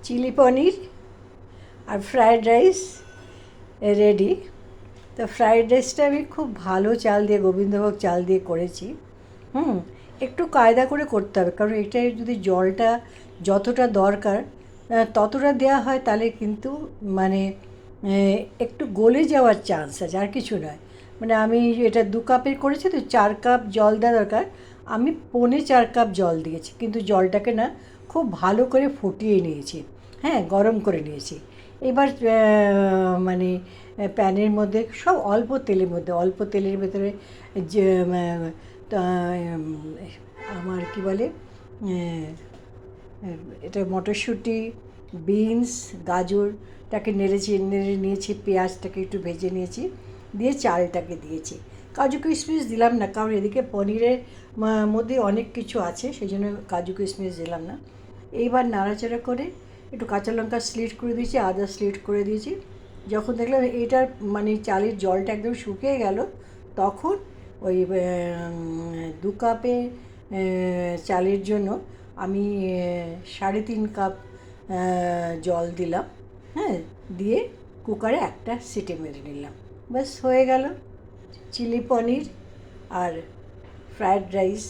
Chilli পনির আর fried rice ready. তো fried রাইসটা আমি খুব ভালো চাল দিয়ে, গোবিন্দভোগ চাল দিয়ে করেছি। একটু কায়দা করে করতে হবে, কারণ এটার যদি জলটা যতটা দরকার ততটা দেওয়া হয় তাহলে কিন্তু মানে একটু গলে যাওয়ার চান্স আছে, আর কিছু নয়। মানে আমি এটা 2 কাপের করেছি, তো 4 কাপ জল দেওয়া দরকার, আমি 4.25 কাপ জল দিয়েছি। কিন্তু জলটাকে না খুব ভালো করে ফুটিয়ে নিয়েছি, হ্যাঁ, গরম করে নিয়েছি। এবার মানে প্যানের মধ্যে সব অল্প তেলের মধ্যে, অল্প তেলের ভেতরে যে আমার কি বলে, এটা মটরশুঁটি, বিনস, গাজরটাকে নেড়ে নিয়েছি, পেঁয়াজটাকে একটু ভেজে নিয়েছি, দিয়ে চালটাকে দিয়েছি। কাজু কিশমিশ দিলাম না, কারণ এদিকে পনিরের মধ্যে অনেক কিছু আছে, সেই জন্য কাজু কিশমিশ দিলাম না। এইবার নাড়াচাড়া করে একটু কাঁচা লঙ্কা স্লিট করে দিয়েছি, আদা স্লিট করে দিয়েছি। যখন দেখলাম এটার মানে চালের জলটা একদম শুকিয়ে গেল, তখন ওই 2 কাপে চালের জন্য আমি 3.5 কাপ জল দিলাম, হ্যাঁ, দিয়ে কুকারে একটা সিটি মেরে নিলাম। ব্যাস হয়ে গেল চিলি পনির আর ফ্রায়েড রাইস